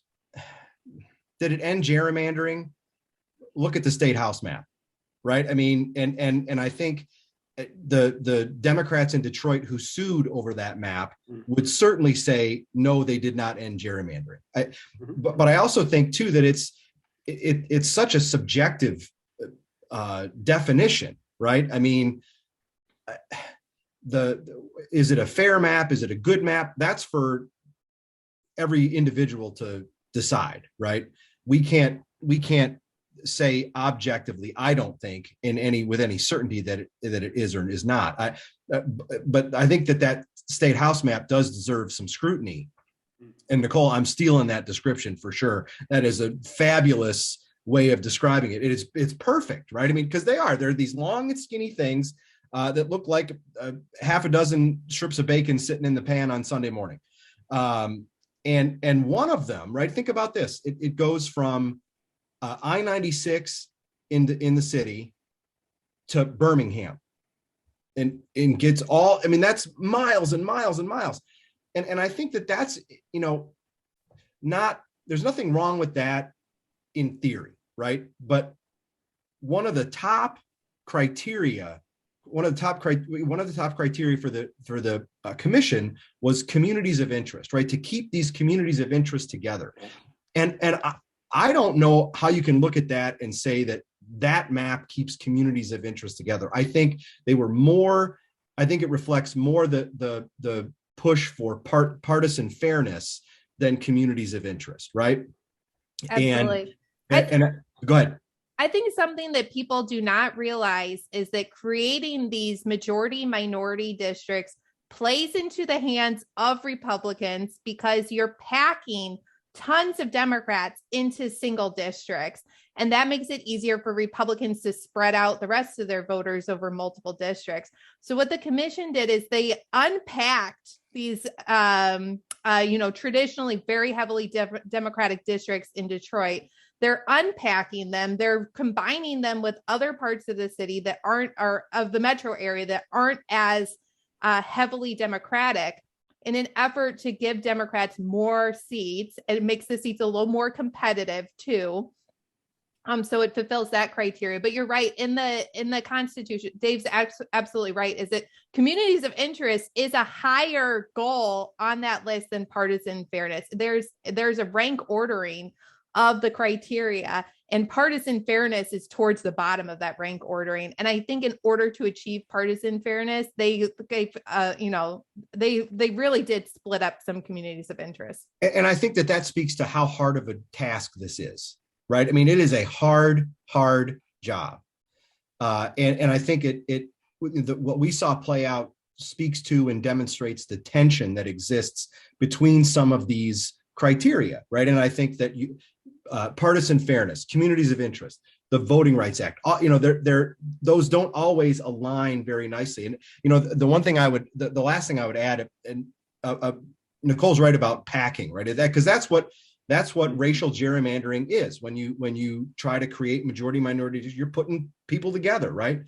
did it end gerrymandering? Look at the state house map, right? I mean, and I think the Democrats in Detroit who sued over that map would certainly say, no, they did not end gerrymandering. But I also think too, that it's such a subjective definition, right? I mean, is it a fair map? Is it a good map? That's for every individual to decide, right? We can't say objectively, I don't think with any certainty that it is or is not. But I think that state house map does deserve some scrutiny. And Nicole, I'm stealing that description for sure. That is a fabulous way of describing it. It's perfect, right? I mean, because they're these long and skinny things that look like half a dozen strips of bacon sitting in the pan on Sunday morning. And one of them, right? Think about this. It goes from I-96 in the city to Birmingham, and gets all. I mean, that's miles and miles and miles. And I think that's there's nothing wrong with that in theory, right? But one of the top criteria for the commission was communities of interest, right? To keep these communities of interest together. And I don't know how you can look at that and say that map keeps communities of interest together. I think it reflects more the push for partisan fairness than communities of interest, right? Absolutely. And go ahead. I think something that people do not realize is that creating these majority minority districts plays into the hands of Republicans because you're packing tons of Democrats into single districts. And that makes it easier for Republicans to spread out the rest of their voters over multiple districts. So what the commission did is they unpacked these, traditionally very heavily Democratic districts in Detroit. They're unpacking them. They're combining them with other parts of the city that of the metro area that aren't as heavily Democratic, in an effort to give Democrats more seats. It makes the seats a little more competitive too. So it fulfills that criteria. But you're right, in the Constitution, Dave's absolutely right, is that communities of interest is a higher goal on that list than partisan fairness. There's a rank ordering of the criteria, and partisan fairness is towards the bottom of that rank ordering. And I think in order to achieve partisan fairness, they really did split up some communities of interest. And I think that speaks to how hard of a task this is, right? I mean, it is a hard job. And I think what we saw play out speaks to and demonstrates the tension that exists between some of these criteria, right? And I think that partisan fairness, communities of interest, the Voting Rights Act, those don't always align very nicely. And the last thing I would add, and Nicole's right about packing, right? Because that's what racial gerrymandering is. When you try to create majority minorities, you're putting people together, right?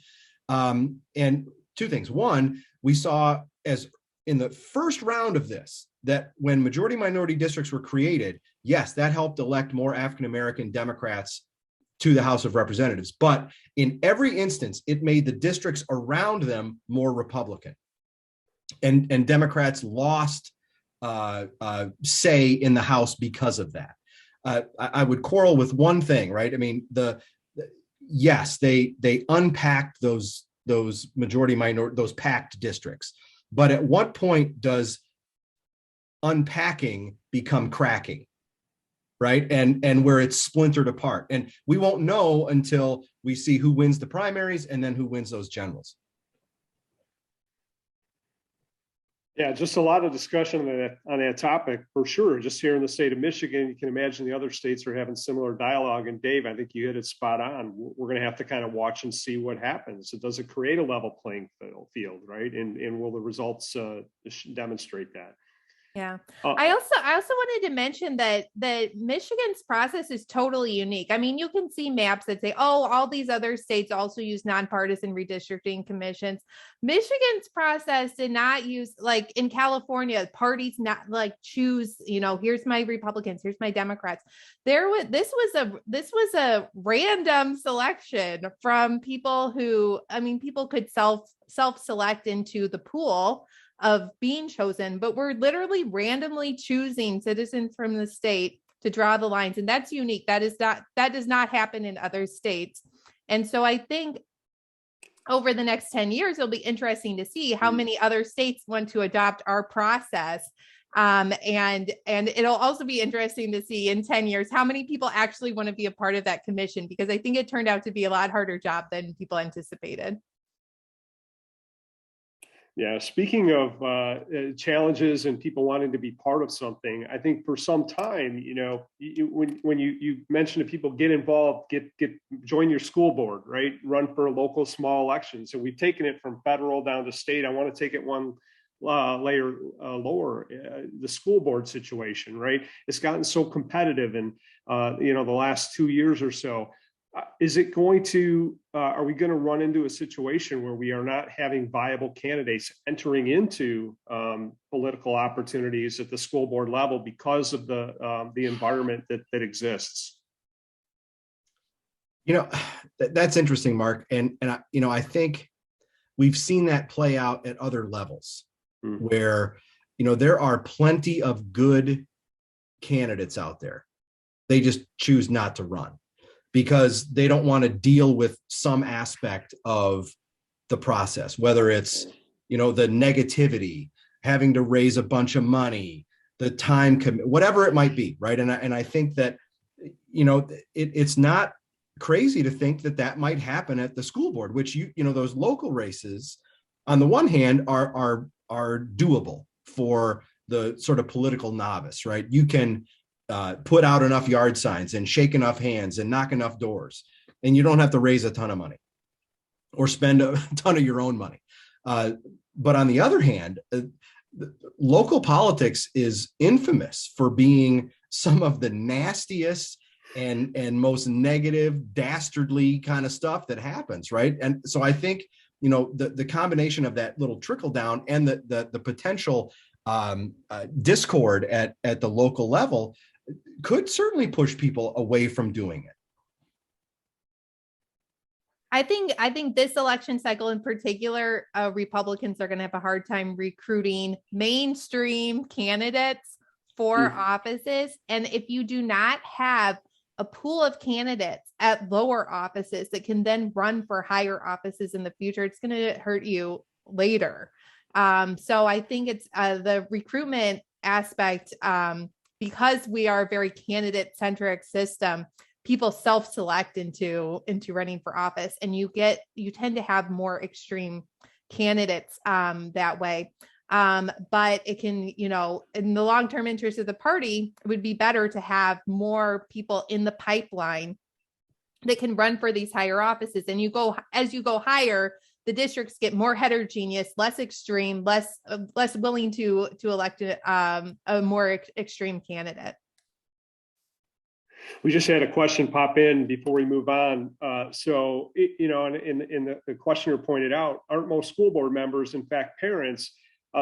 And two things. One, we saw as in the first round of this, that when majority minority districts were created, yes, that helped elect more African-American Democrats to the House of Representatives. But in every instance, it made the districts around them more Republican. And Democrats lost say in the House because of that. I would quarrel with one thing, right? I mean, yes, they unpacked those majority minority, those packed districts. But at what point does unpacking become cracking, right? And where it's splintered apart. And we won't know until we see who wins the primaries and then who wins those generals. Yeah, just a lot of discussion on that topic for sure. Just here in the state of Michigan, you can imagine the other states are having similar dialogue. And Dave, I think you hit it spot on. We're going to have to kind of watch and see what happens. So does it create a level playing field, right? And will the results demonstrate that? Yeah. I also wanted to mention that Michigan's process is totally unique. I mean, you can see maps that say, oh, all these other states also use nonpartisan redistricting commissions. Michigan's process did not use, like in California, parties not like choose, here's my Republicans, here's my Democrats. This was a random selection from people who, people could self-select into the pool of being chosen, but we're literally randomly choosing citizens from the state to draw the lines. And that's unique. That does not happen in other states. And so I think over the next 10 years, it'll be interesting to see how many other states want to adopt our process. And it'll also be interesting to see in 10 years, how many people actually want to be a part of that commission, because I think it turned out to be a lot harder job than people anticipated. Yeah, speaking of challenges and people wanting to be part of something, I think for some time, when you mention to people, get involved, join your school board, right? Run for local small elections. And we've taken it from federal down to state. I want to take it one layer lower, the school board situation, right? It's gotten so competitive, and the last 2 years or so. Is it going to, are we going to run into a situation where we are not having viable candidates entering into political opportunities at the school board level because of the environment that exists? That's interesting, Mark. And I think we've seen that play out at other levels where, there are plenty of good candidates out there. They just choose not to run, because they don't want to deal with some aspect of the process, whether it's, the negativity, having to raise a bunch of money, the time commit, whatever it might be, right? And I think that, it's not crazy to think that might happen at the school board, which those local races, on the one hand, are doable for the sort of political novice, right? You can put out enough yard signs and shake enough hands and knock enough doors, and you don't have to raise a ton of money or spend a ton of your own money. But on the other hand, local politics is infamous for being some of the nastiest and most negative, dastardly kind of stuff that happens, right? And so I think, the combination of that little trickle down and the potential discord at the local level could certainly push people away from doing it. I think this election cycle in particular, Republicans are going to have a hard time recruiting mainstream candidates for offices. And if you do not have a pool of candidates at lower offices that can then run for higher offices in the future, it's going to hurt you later. So I think it's the recruitment aspect, because we are a very candidate-centric system, people self-select into running for office, and you tend to have more extreme candidates that way. But it can, in the long-term interest of the party, it would be better to have more people in the pipeline that can run for these higher offices. And as you go higher, the districts get more heterogeneous, less extreme, less willing to elect a more extreme candidate. We just had a question pop in before we move on. And the questioner pointed out, aren't most school board members, in fact, parents?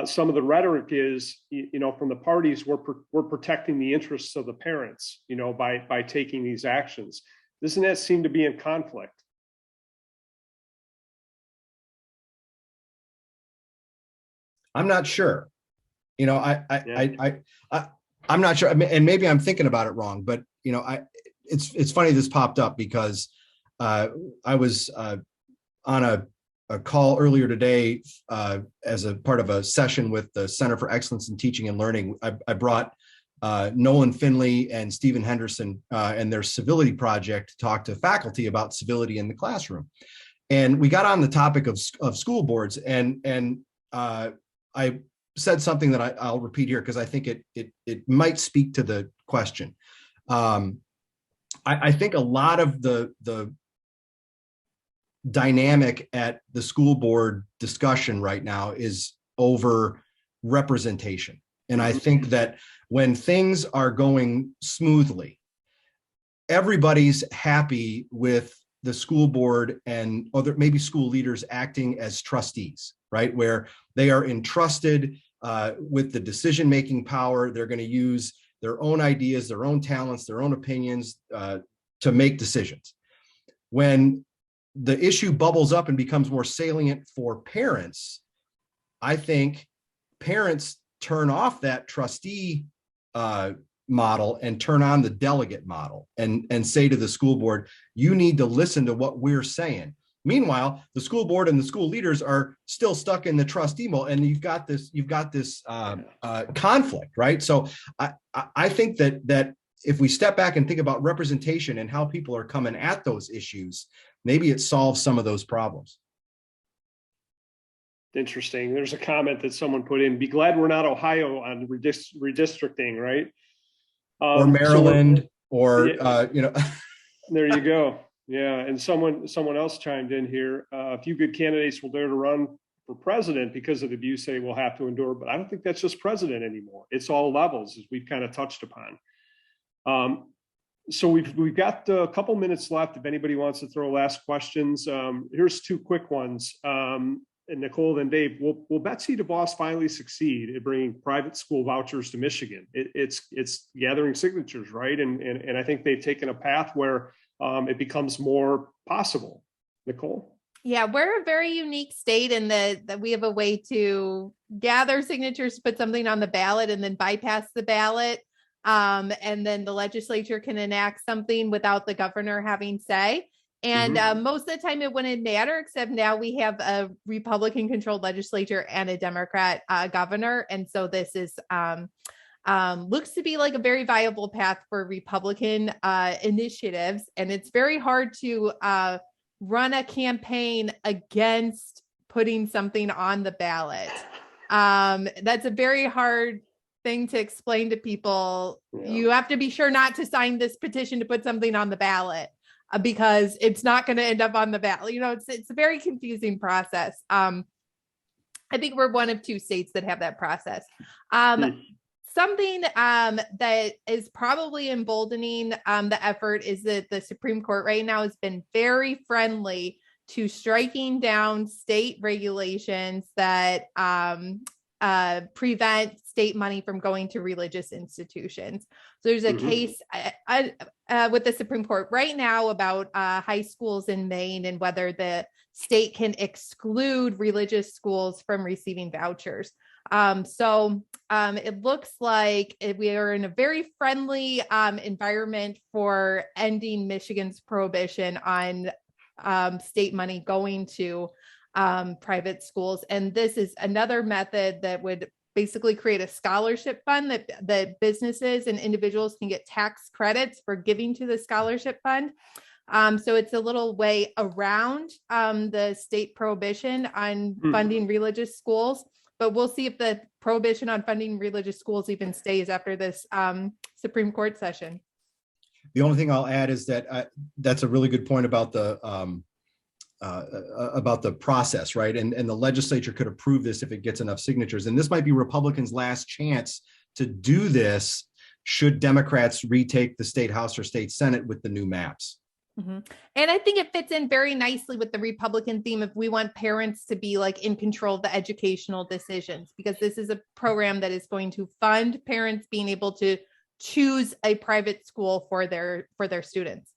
Some of the rhetoric is, from the parties, we're protecting the interests of the parents, by taking these actions. Doesn't that seem to be in conflict? I'm not sure. I'm not sure. I mean, and maybe I'm thinking about it wrong, but it's funny this popped up because I was on a call earlier today as a part of a session with the Center for Excellence in Teaching and Learning. I brought Nolan Finley and Stephen Henderson and their civility project to talk to faculty about civility in the classroom. And we got on the topic of school boards, and I said something that I'll repeat here because I think it might speak to the question. I think a lot of the dynamic at the school board discussion right now is over representation. And I think that when things are going smoothly, everybody's happy with the school board and other maybe school leaders acting as trustees, right? Where they are entrusted with the decision-making power. They're going to use their own ideas, their own talents, their own opinions to make decisions. When the issue bubbles up and becomes more salient for parents, I think parents turn off that trustee model and turn on the delegate model and say to the school board, you need to listen to what we're saying. Meanwhile, the school board and the school leaders are still stuck in the trustee mode, and you've got this conflict, right? So I think that if we step back and think about representation and how people are coming at those issues, maybe it solves some of those problems. Interesting. There's a comment that someone put in, be glad we're not Ohio on redistricting, right? Or Maryland, There you go. Yeah. And someone else chimed in here. A few good candidates will dare to run for president because of the abuse they will have to endure. But I don't think that's just president anymore. It's all levels, as we've kind of touched upon. So we've got a couple minutes left. If anybody wants to throw last questions, here's two quick ones. And Nicole and Dave, will Betsy DeVos finally succeed at bringing private school vouchers to Michigan? It's gathering signatures, right? And I think they've taken a path where it becomes more possible. Nicole? Yeah, we're a very unique state in that we have a way to gather signatures, put something on the ballot, and then bypass the ballot. And then the legislature can enact something without the governor having say. And most of the time it wouldn't matter, except now we have a Republican controlled legislature and a Democrat governor. And so this is looks to be like a very viable path for Republican initiatives. And it's very hard to run a campaign against putting something on the ballot. That's a very hard thing to explain to people. Yeah. You have to be sure not to sign this petition to put something on the ballot. Because it's not going to end up on the ballot. It's a very confusing process. I think we're one of two states that have that process. Something that is probably emboldening the effort is that the Supreme Court right now has been very friendly to striking down state regulations that prevent state money from going to religious institutions. So there's a case with the Supreme Court right now about high schools in Maine and whether the state can exclude religious schools from receiving vouchers. It looks like we are in a very friendly environment for ending Michigan's prohibition on state money going to private schools. And this is another method that would basically create a scholarship fund that businesses and individuals can get tax credits for giving to the scholarship fund. So it's a little way around the state prohibition on funding religious schools. But we'll see if the prohibition on funding religious schools even stays after this Supreme Court session. The only thing I'll add is that that's a really good point about the process, right? And the legislature could approve this if it gets enough signatures. And this might be Republicans' last chance to do this should Democrats retake the state House or state Senate with the new maps. Mm-hmm. And I think it fits in very nicely with the Republican theme if we want parents to be like in control of the educational decisions, because this is a program that is going to fund parents being able to choose a private school for their students.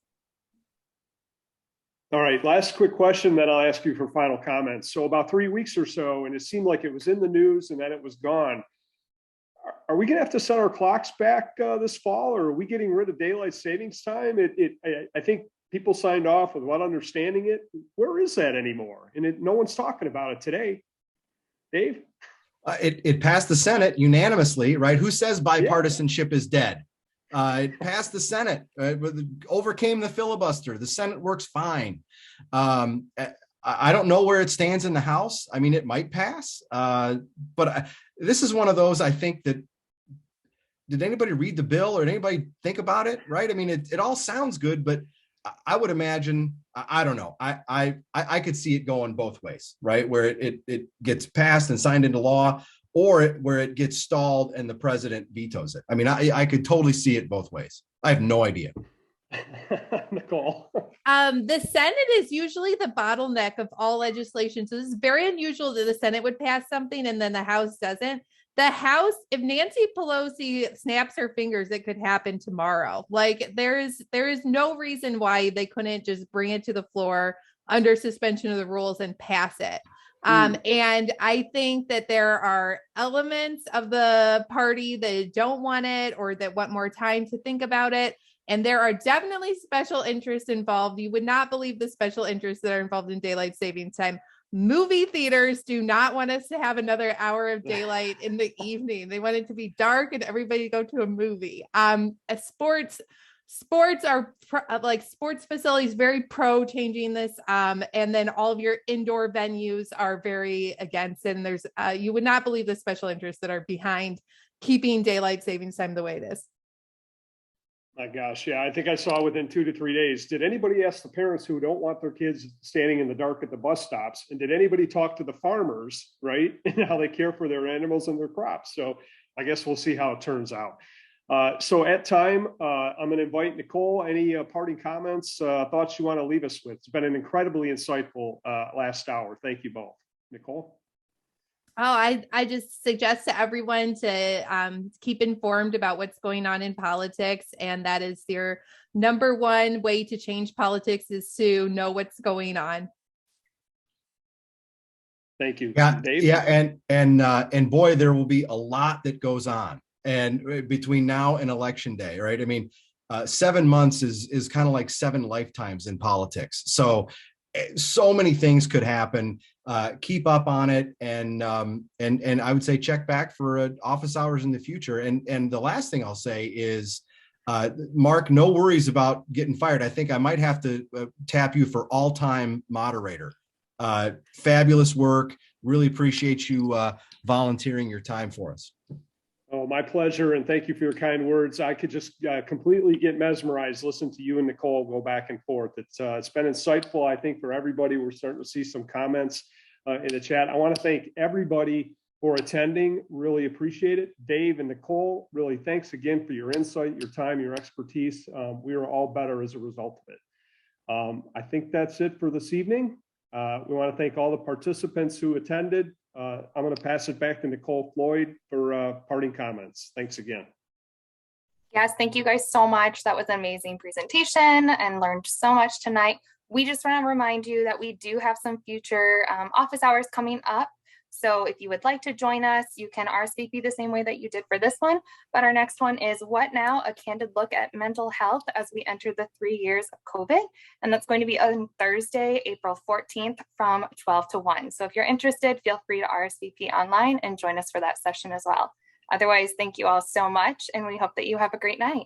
All right, last quick question, then I'll ask you for final comments. So about 3 weeks or so, and it seemed like it was in the news and then it was gone. Are we going to have to set our clocks back this fall, or are we getting rid of daylight savings time? I think people signed off without understanding it. Where is that anymore? And no one's talking about it today. Dave? It passed the Senate unanimously, right? Who says bipartisanship is dead? It passed the Senate, overcame the filibuster. The Senate works fine. I don't know where it stands in the House. I mean, it might pass, but this is one of those, I think that, did anybody read the bill or anybody think about it, right? I mean, it all sounds good, but I would imagine, I don't know. I could see it going both ways, right? Where it gets passed and signed into law, or where it gets stalled and the president vetoes it. I mean, I could totally see it both ways. I have no idea. Nicole. The Senate is usually the bottleneck of all legislation. So this is very unusual that the Senate would pass something and then the House doesn't. The House, if Nancy Pelosi snaps her fingers, it could happen tomorrow. Like there is no reason why they couldn't just bring it to the floor under suspension of the rules and pass it. And I think that there are elements of the party that don't want it or that want more time to think about it. And there are definitely special interests involved. You would not believe the special interests that are involved in daylight savings time. Movie theaters do not want us to have another hour of daylight in the evening. They want it to be dark and everybody to go to a movie. Sports are sports facilities very pro changing this. And then all of your indoor venues are very against it. And there's you would not believe the special interests that are behind keeping daylight savings time the way it is. My gosh, yeah, I think I saw within 2 to 3 days. Did anybody ask the parents who don't want their kids standing in the dark at the bus stops? And did anybody talk to the farmers, right? And how they care for their animals and their crops? So I guess we'll see how it turns out. So at time, I'm going to invite Nicole. Any parting comments, thoughts you want to leave us with? It's been an incredibly insightful last hour. Thank you both. Nicole? Oh, I just suggest to everyone to keep informed about what's going on in politics. And that is your number one way to change politics is to know what's going on. Thank you. Yeah, Dave? yeah, and boy, there will be a lot that goes on, and between now and election day, right? I mean, 7 months is kind of like 7 lifetimes in politics. So many things could happen. Keep up on it, and I would say check back for office hours in the future. And the last thing I'll say is, Mark, no worries about getting fired. I think I might have to tap you for all-time moderator. Fabulous work. Really appreciate you volunteering your time for us. Oh, my pleasure. And thank you for your kind words. I could just completely get mesmerized listening to you and Nicole go back and forth. It's been insightful, I think, for everybody. We're starting to see some comments in the chat. I want to thank everybody for attending. Really appreciate it. Dave and Nicole, really thanks again for your insight, your time, your expertise. We are all better as a result of it. I think that's it for this evening. We want to thank all the participants who attended. I'm going to pass it back to Nicole Floyd for parting comments. Thanks again. Yes, thank you guys so much. That was an amazing presentation and learned so much tonight. We just want to remind you that we do have some future office hours coming up. So if you would like to join us, you can RSVP the same way that you did for this one. But our next one is What Now? A Candid Look at Mental Health as we enter the 3 years of COVID. And that's going to be on Thursday, April 14th from 12 to 1. So if you're interested, feel free to RSVP online and join us for that session as well. Otherwise, thank you all so much, and we hope that you have a great night.